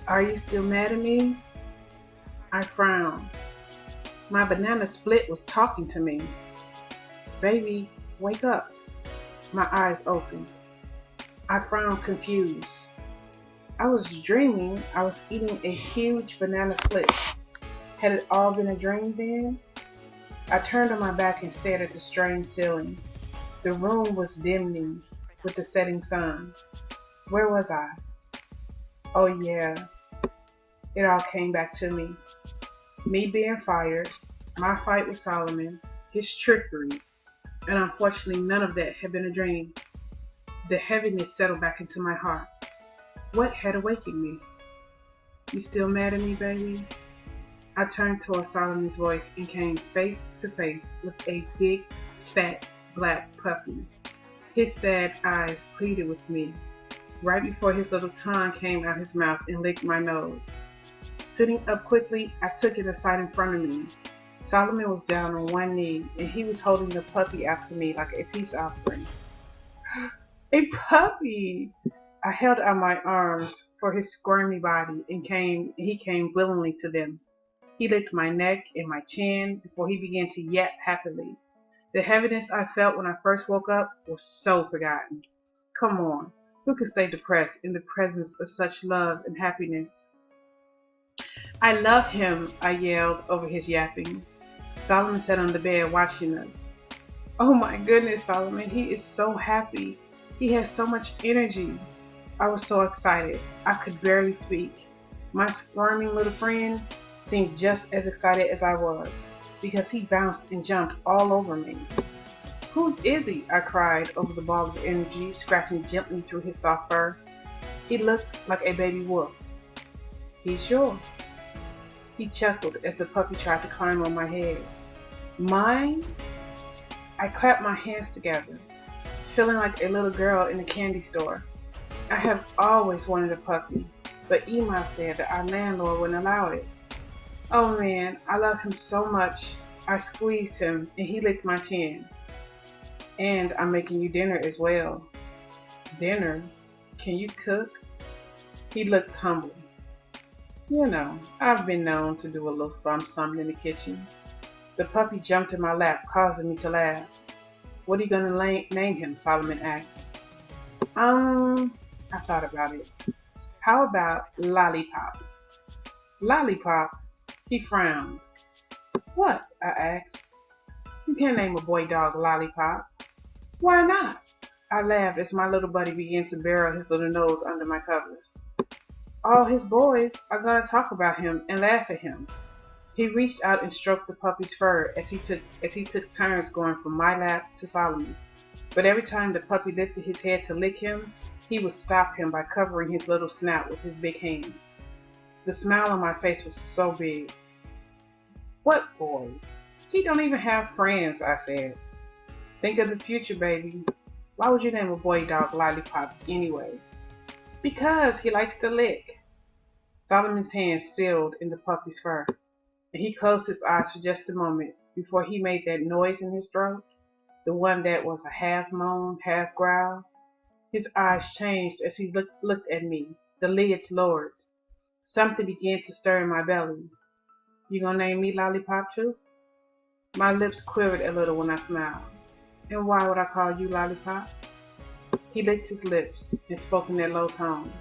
Are you still mad at me? I frowned. My banana split was talking to me. Baby, wake up. My eyes opened. I frowned confused. I was dreaming I was eating a huge banana split. Had it all been a dream then? I turned on my back and stared at the strange ceiling. The room was dimming with the setting sun. Where was I? Oh yeah, it all came back to me. Me being fired, my fight with Solomon, his trickery, and unfortunately none of that had been a dream. The heaviness settled back into my heart. What had awakened me? You still mad at me, baby? I turned toward Solomon's voice and came face to face with a big, fat, black puppy. His sad eyes pleaded with me, right before his little tongue came out his mouth and licked my nose. Sitting up quickly, I took it aside in front of me. Solomon was down on one knee, and he was holding the puppy out to me like a peace offering. A puppy! I held out my arms for his squirmy body, and he came willingly to them. He licked my neck and my chin before he began to yap happily. The heaviness I felt when I first woke up was so forgotten. Come on, who could stay depressed in the presence of such love and happiness? I love him, I yelled over his yapping. Solomon sat on the bed watching us. Oh my goodness, Solomon, he is so happy. He has so much energy. I was so excited, I could barely speak. My squirming little friend seemed just as excited as I was, because he bounced and jumped all over me. Whose is he? I cried over the ball of energy, scratching gently through his soft fur. He looked like a baby wolf. He's yours. He chuckled as the puppy tried to climb on my head. Mine? I clapped my hands together, feeling like a little girl in a candy store. I have always wanted a puppy, but Ema said that our landlord wouldn't allow it. Oh man, I love him so much. I squeezed him and he licked my chin. And I'm making you dinner as well. Dinner? Can you cook? He looked humble. You know, I've been known to do a little something in the kitchen. The puppy jumped in my lap, causing me to laugh. What are you gonna name him? Solomon asked. I thought about it. How about Lollipop? Lollipop? He frowned. What? I asked. You can't name a boy dog Lollipop. Why not? I laughed as my little buddy began to burrow his little nose under my covers. All his boys are gonna talk about him and laugh at him. He reached out and stroked the puppy's fur as he took turns going from my lap to Solomon's. But every time the puppy lifted his head to lick him, he would stop him by covering his little snout with his big hands. The smile on my face was so big. What boys? He don't even have friends, I said. Think of the future, baby. Why would you name a boy dog Lollipop anyway? Because he likes to lick. Solomon's hand stilled in the puppy's fur, and he closed his eyes for just a moment before he made that noise in his throat, the one that was a half moan, half growl. His eyes changed as he looked at me, the lids lowered. Something began to stir in my belly. You gonna name me Lollipop too? My lips quivered a little when I smiled. And why would I call you Lollipop? He licked his lips and spoke in that low tone.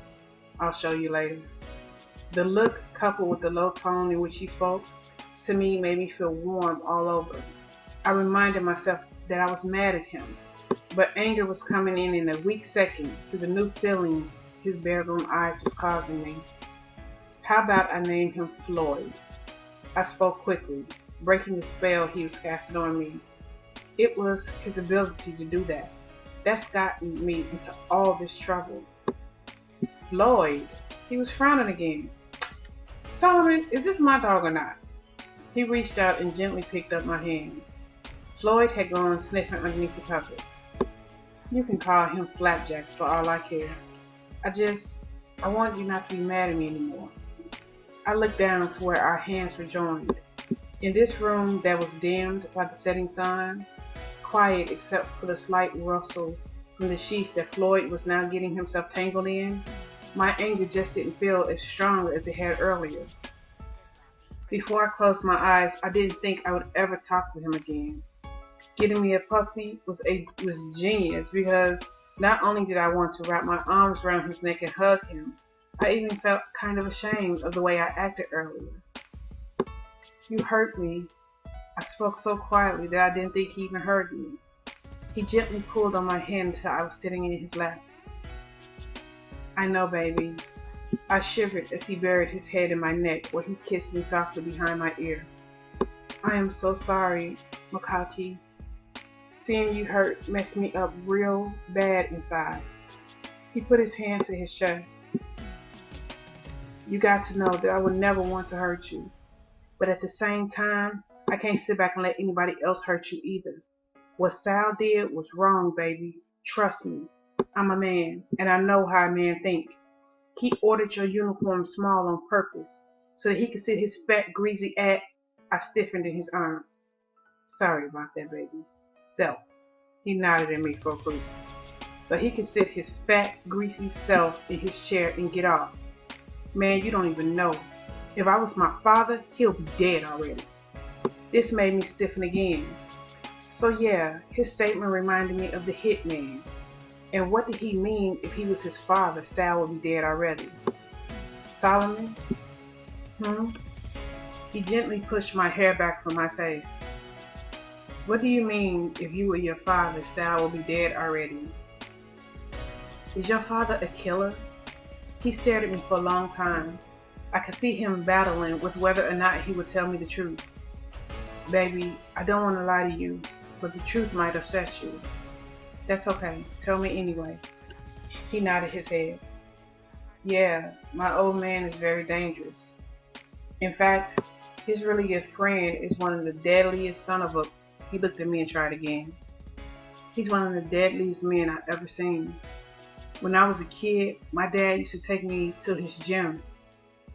I'll show you later. The look, coupled with the low tone in which he spoke, to me made me feel warm all over. I reminded myself that I was mad at him, but anger was coming in a weak second to the new feelings his bedroom eyes was causing me. How about I name him Floyd? I spoke quickly, breaking the spell he was casting on me. It was his ability to do that. That's gotten me into all this trouble. Floyd? He was frowning again. Solomon, is this my dog or not? He reached out and gently picked up my hand. Floyd had gone sniffing underneath the covers. You can call him Flapjacks for all I care. I want you not to be mad at me anymore. I looked down to where our hands were joined. In this room that was dimmed by the setting sun, quiet except for the slight rustle from the sheets that Floyd was now getting himself tangled in, My anger just didn't feel as strong as it had earlier. Before I closed my eyes, I didn't think I would ever talk to him again. Getting me a puppy was genius because not only did I want to wrap my arms around his neck and hug him, I even felt kind of ashamed of the way I acted earlier. You hurt me. I spoke so quietly that I didn't think he even heard me. He gently pulled on my hand until I was sitting in his lap. I know, baby. I shivered as he buried his head in my neck where he kissed me softly behind my ear. I am so sorry, Makati. Seeing you hurt messed me up real bad inside. He put his hand to his chest. You got to know that I would never want to hurt you. But at the same time, I can't sit back and let anybody else hurt you either. What Sal did was wrong, baby. Trust me. I'm a man, and I know how a man think. He ordered your uniform small on purpose, so that he could sit his fat, greasy ass. I stiffened in his arms. Sorry about that, baby. Self. He nodded at me for approval. So he could sit his fat, greasy self in his chair and get off. Man, you don't even know. If I was my father, he'll be dead already. This made me stiffen again. So yeah, his statement reminded me of the hitman. And what did he mean if he was his father, Sal would be dead already? Solomon? He gently pushed my hair back from my face. What do you mean if you were your father, Sal would be dead already? Is your father a killer? He stared at me for a long time. I could see him battling with whether or not he would tell me the truth. Baby, I don't want to lie to you, but the truth might upset you. That's okay. Tell me anyway. He nodded his head. Yeah, my old man is very dangerous. In fact, his really good friend is one of the deadliest son of a... He looked at me and tried again. He's one of the deadliest men I've ever seen. When I was a kid, my dad used to take me to his gym,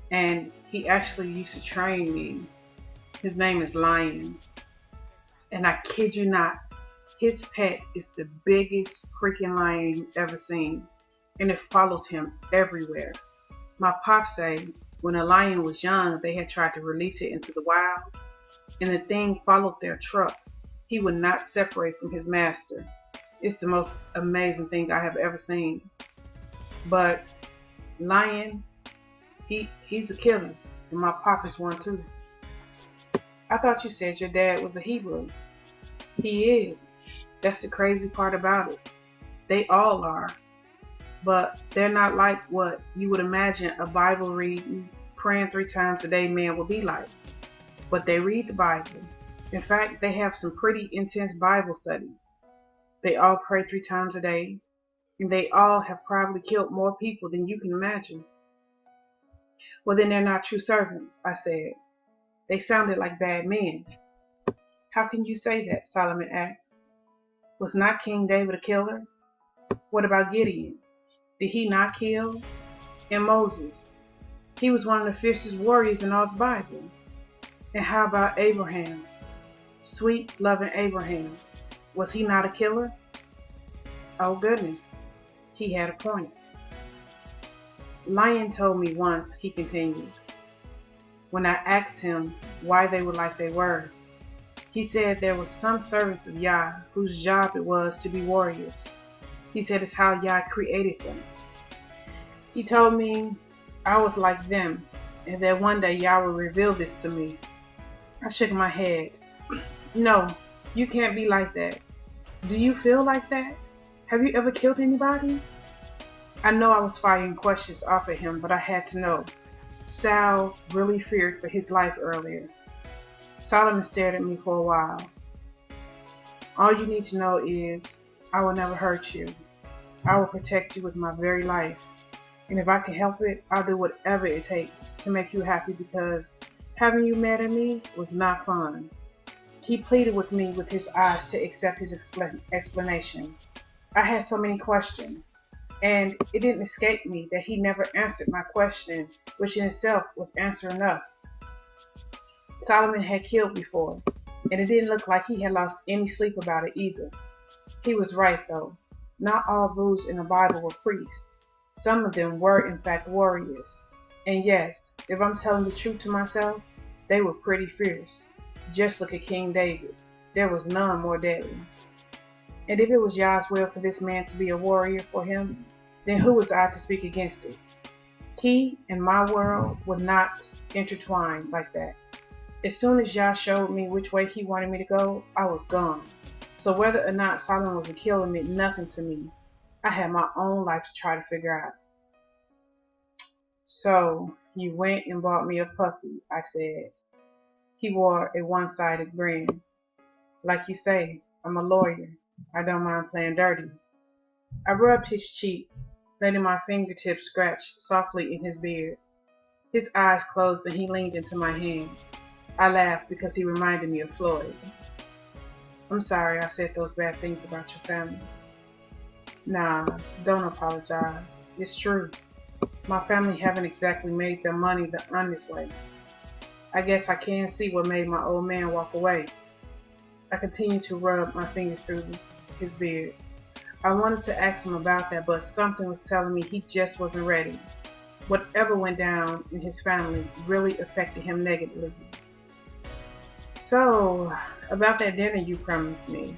and he actually used to train me. His name is Lion. And I kid you not, his pet is the biggest freaking lion you've ever seen, and it follows him everywhere. My pop say when a lion was young, they had tried to release it into the wild, and the thing followed their truck. He would not separate from his master. It's the most amazing thing I have ever seen. But Lion, he's a killer, and my pop is one too. I thought you said your dad was a Hebrew. He is. That's the crazy part about it. They all are. But they're not like what you would imagine a Bible reading, praying 3 times a day man would be like. But they read the Bible. In fact, they have some pretty intense Bible studies. They all pray 3 times a day, and they all have probably killed more people than you can imagine. Well, then they're not true servants, I said. They sounded like bad men. How can you say that? Solomon asked. Was not King David a killer? What about Gideon? Did he not kill? And Moses? He was one of the fiercest warriors in all the Bible. And how about Abraham? Sweet, loving Abraham. Was he not a killer? Oh goodness, he had a point. Lion told me once, he continued, when I asked him why they were like they were, he said there were some servants of Yah whose job it was to be warriors. He said it's how Yah created them. He told me I was like them, and that one day Yah would reveal this to me. I shook my head. No, you can't be like that. Do you feel like that? Have you ever killed anybody? I know I was firing questions off at him, but I had to know. Sal really feared for his life earlier. Solomon stared at me for a while. All you need to know is I will never hurt you. I will protect you with my very life. And if I can help it, I'll do whatever it takes to make you happy, because having you mad at me was not fun. He pleaded with me with his eyes to accept his explanation. I had so many questions, and it didn't escape me that he never answered my question, which in itself was answer enough. Solomon had killed before, and it didn't look like he had lost any sleep about it either. He was right though. Not all those in the Bible were priests. Some of them were in fact warriors. And yes, if I'm telling the truth to myself, they were pretty fierce. Just look at King David. There was none more deadly. And if it was Yah's will for this man to be a warrior for him, then who was I to speak against it? He and my world were not intertwined like that. As soon as Yah showed me which way he wanted me to go, I was gone. So whether or not Solomon was a killer meant nothing to me. I had my own life to try to figure out. So you went and bought me a puppy, I said. He wore a one-sided grin. Like you say, I'm a lawyer. I don't mind playing dirty. I rubbed his cheek, letting my fingertips scratch softly in his beard. His eyes closed and he leaned into my hand. I laughed because he reminded me of Floyd. I'm sorry I said those bad things about your family. Nah, don't apologize. It's true. My family haven't exactly made their money the honest way. I guess I can see what made my old man walk away. I continued to rub my fingers through his beard. I wanted to ask him about that, but something was telling me he just wasn't ready. Whatever went down in his family really affected him negatively. So, about that dinner you promised me.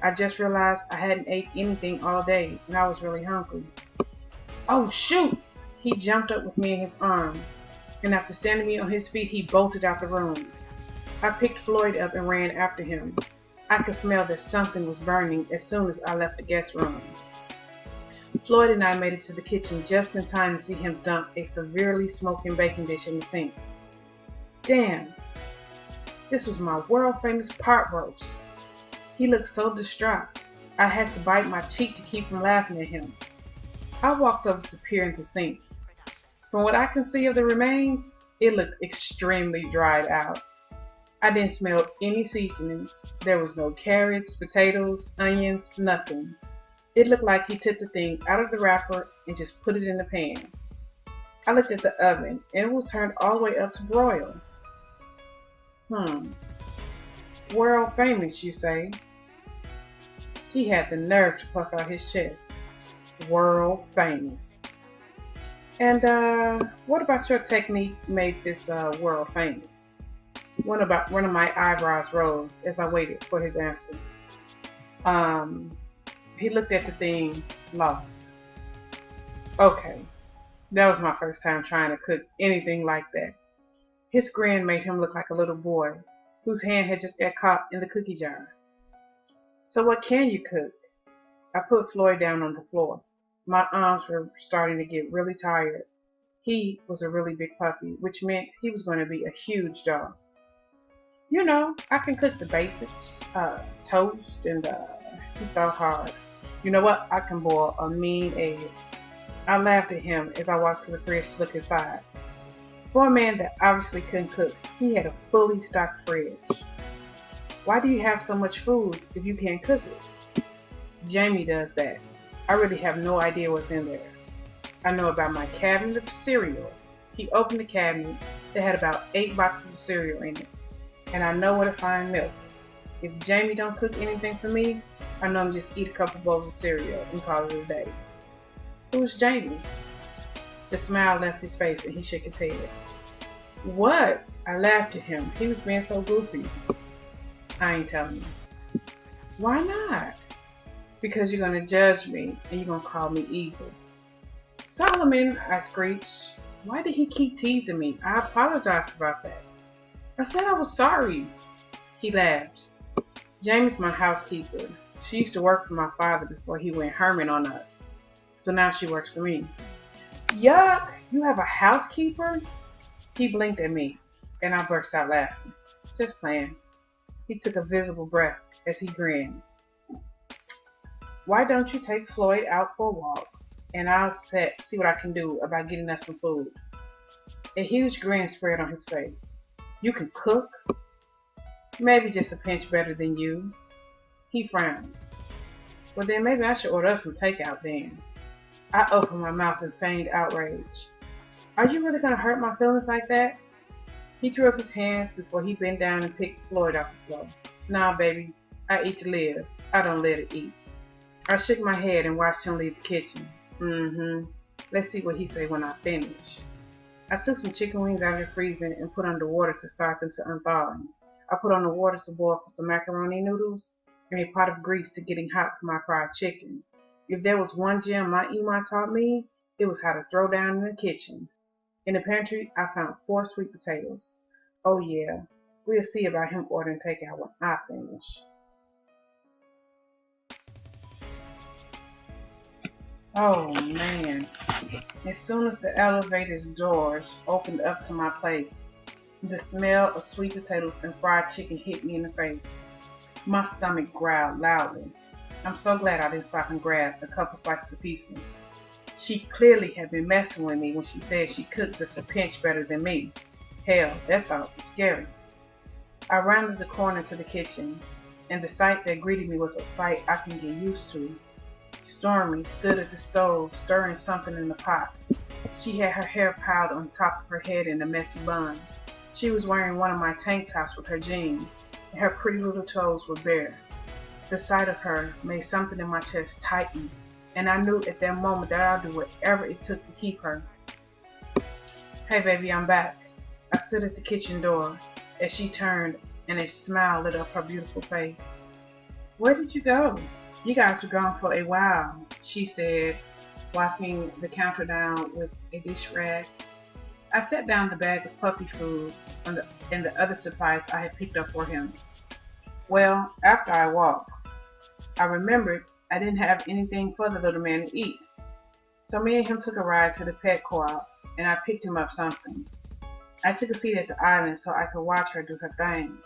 I just realized I hadn't ate anything all day and I was really hungry. Oh shoot! He jumped up with me in his arms, and after standing me on his feet, he bolted out the room. I picked Floyd up and ran after him. I could smell that something was burning as soon as I left the guest room. Floyd and I made it to the kitchen just in time to see him dump a severely smoking baking dish in the sink. Damn! This was my world-famous pot roast. He looked so distraught. I had to bite my cheek to keep from laughing at him. I walked over to peer in the sink. From what I can see of the remains, it looked extremely dried out. I didn't smell any seasonings. There was no carrots, potatoes, onions, nothing. It looked like he took the thing out of the wrapper and just put it in the pan. I looked at the oven and it was turned all the way up to broil. World famous, you say? He had the nerve to puff out his chest. World famous. And what about your technique made this world famous? One of my eyebrows rose as I waited for his answer. He looked at the thing, lost. Okay, that was my first time trying to cook anything like that. His grin made him look like a little boy whose hand had just got caught in the cookie jar. So what can you cook? I put Floyd down on the floor. My arms were starting to get really tired. He was a really big puppy, which meant he was going to be a huge dog. You know, I can cook the basics, toast, and he thought hard. You know what? I can boil a mean egg. I laughed at him as I walked to the fridge to look inside. For a man that obviously couldn't cook, he had a fully stocked fridge. Why do you have so much food if you can't cook it? Jamie does that. I really have no idea what's in there. I know about my cabinet of cereal. He opened the cabinet that had about 8 boxes of cereal in it. And I know where to find milk. If Jamie don't cook anything for me, I know I'm just eat a couple bowls of cereal and call it a day. Who's Jamie? The smile left his face and he shook his head. What? I laughed at him. He was being so goofy. I ain't telling you. Why not? Because you're going to judge me and you're going to call me evil. Solomon, I screeched. Why did he keep teasing me? I apologized about that. I said I was sorry. He laughed. Jamie's my housekeeper. She used to work for my father before he went hermit on us. So now she works for me. Yuck! You have a housekeeper? He blinked at me and I burst out laughing. Just playing. He took a visible breath as he grinned. Why don't you take Floyd out for a walk and I'll see what I can do about getting us some food. A huge grin spread on his face. You can cook? Maybe just a pinch better than you. He frowned. Well then maybe I should order us some takeout then. I opened my mouth in feigned outrage. Are you really going to hurt my feelings like that? He threw up his hands before he bent down and picked Floyd off the floor. Nah, baby. I eat to live. I don't let it eat. I shook my head and watched him leave the kitchen. Let's see what he say when I finish. I took some chicken wings out of the freezer and put under water to start them to unthawing. I put on the water to boil for some macaroni noodles and a pot of grease to getting hot for my fried chicken. If there was one gem my Imam taught me, it was how to throw down in the kitchen. In the pantry, I found 4 sweet potatoes. Oh yeah, we'll see about him ordering takeout when I finish. Oh man. As soon as the elevator's doors opened up to my place, the smell of sweet potatoes and fried chicken hit me in the face. My stomach growled loudly. I'm so glad I didn't stop and grab a couple slices of pizza. She clearly had been messing with me when she said she cooked just a pinch better than me. Hell, that thought was scary. I rounded the corner to the kitchen, and the sight that greeted me was a sight I can get used to. Stormy stood at the stove, stirring something in the pot. She had her hair piled on top of her head in a messy bun. She was wearing one of my tank tops with her jeans, and her pretty little toes were bare. The sight of her made something in my chest tighten, and I knew at that moment that I'd do whatever it took to keep her. Hey baby, I'm back. I stood at the kitchen door as she turned, and a smile lit up her beautiful face. Where did you go? You guys were gone for a while, she said, wiping the counter down with a dish rag. I set down the bag of puppy food and the other supplies I had picked up for him. Well, after I walked, I remembered I didn't have anything for the little man to eat. So me and him took a ride to the pet co-op, and I picked him up something. I took a seat at the island so I could watch her do her thing.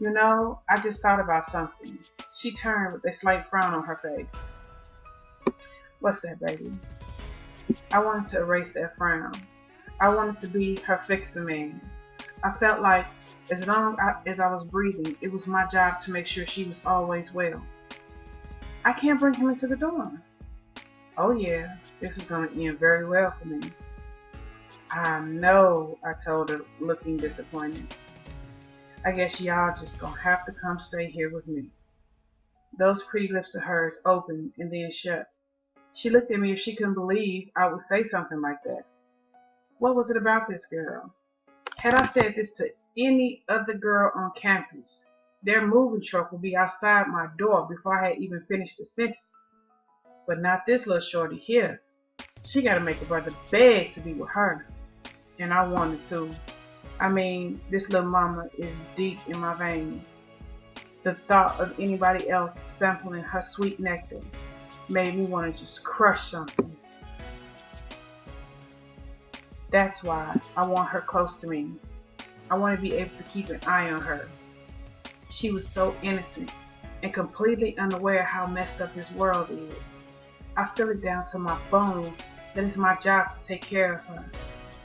You know, I just thought about something. She turned with a slight frown on her face. What's that, baby? I wanted to erase that frown. I wanted to be her fixer man. I felt like as long as I was breathing, it was my job to make sure she was always well. I can't bring him into the dorm. Oh yeah, this is going to end very well for me. I know, I told her, looking disappointed. I guess y'all just gonna have to come stay here with me. Those pretty lips of hers opened and then shut. She looked at me as if she couldn't believe I would say something like that. What was it about this girl? Had I said this to any other girl on campus, their moving truck would be outside my door before I had even finished the sentence. But not this little shorty here. She gotta make a brother beg to be with her. And I wanted to. I mean, this little mama is deep in my veins. The thought of anybody else sampling her sweet nectar made me want to just crush something. That's why I want her close to me. I want to be able to keep an eye on her. She was so innocent and completely unaware how messed up this world is. I feel it down to my bones that it's my job to take care of her.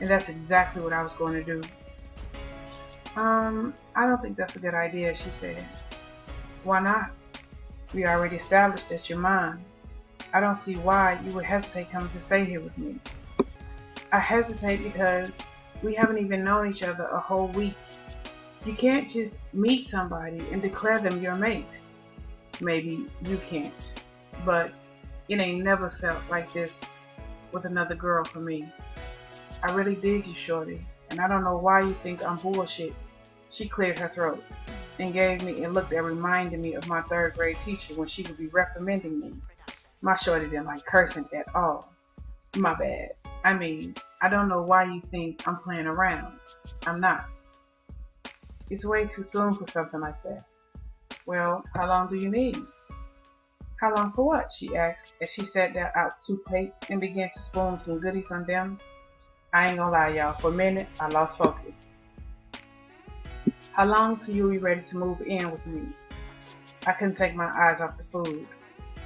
And that's exactly what I was going to do. I don't think that's a good idea, she said. Why not? We already established that you're mine. I don't see why you would hesitate coming to stay here with me. I hesitate because we haven't even known each other a whole week. You can't just meet somebody and declare them your mate. Maybe you can't, but it ain't never felt like this with another girl for me. I really dig you, shorty, and I don't know why you think I'm bullshit. She cleared her throat and gave me a look that reminded me of my 3rd grade teacher when she would be reprimanding me. My shorty didn't like cursing at all. My bad. I mean, I don't know why you think I'm playing around. I'm not. It's way too soon for something like that. Well, how long do you need? How long for what? She asked as she sat down out 2 plates and began to spoon some goodies on them. I ain't gonna lie, y'all. For a minute, I lost focus. How long till you be ready to move in with me? I couldn't take my eyes off the food.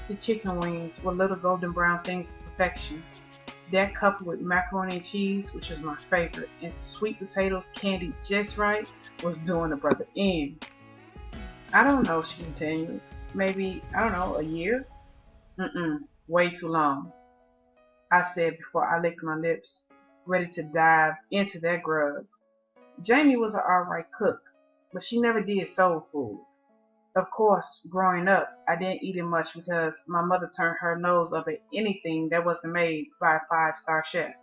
The chicken wings were little golden brown things of perfection. That coupled with macaroni and cheese, which was my favorite, and sweet potatoes candied just right, was doing a brother in. I don't know, she continued. Maybe, I don't know, a year? Way too long, I said before I licked my lips, ready to dive into that grub. Jamie was an alright cook, but she never did soul food. Of course, growing up, I didn't eat it much because my mother turned her nose up at anything that wasn't made by a five-star chef.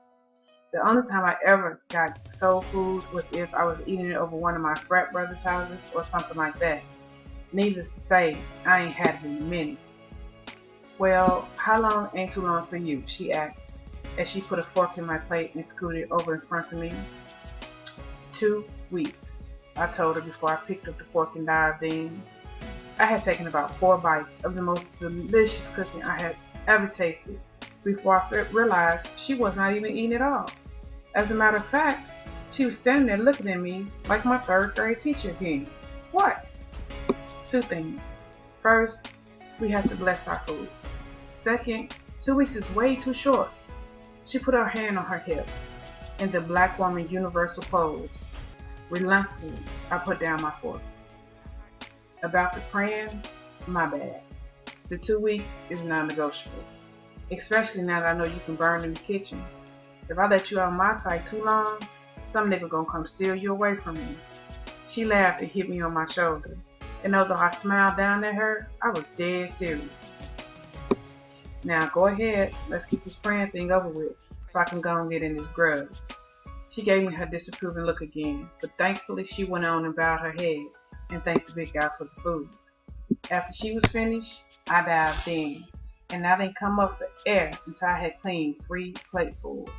The only time I ever got soul food was if I was eating it over one of my frat brothers' houses or something like that. Needless to say, I ain't had it in a minute. Well, how long ain't too long for you? She asked, as she put a fork in my plate and scooted over in front of me. 2 weeks, I told her before I picked up the fork and dived in. I had taken about 4 bites of the most delicious cooking I had ever tasted before I realized she was not even eating at all. As a matter of fact, she was standing there looking at me like my third grade teacher again. What? 2 things. First, we have to bless our food. Second, 2 weeks is way too short. She put her hand on her hip in the black woman universal pose. Reluctantly, I put down my fork. About the praying, my bad. The 2 weeks is non-negotiable, especially now that I know you can burn in the kitchen. If I let you out of my sight too long, some nigga gonna come steal you away from me. She laughed and hit me on my shoulder, and although I smiled down at her, I was dead serious. Now go ahead, let's get this praying thing over with, so I can go and get in this grub. She gave me her disapproving look again, but thankfully she went on and bowed her head and thanked the big guy for the food. After she was finished, I dived in, and I didn't come up for air until I had cleaned 3 platefuls.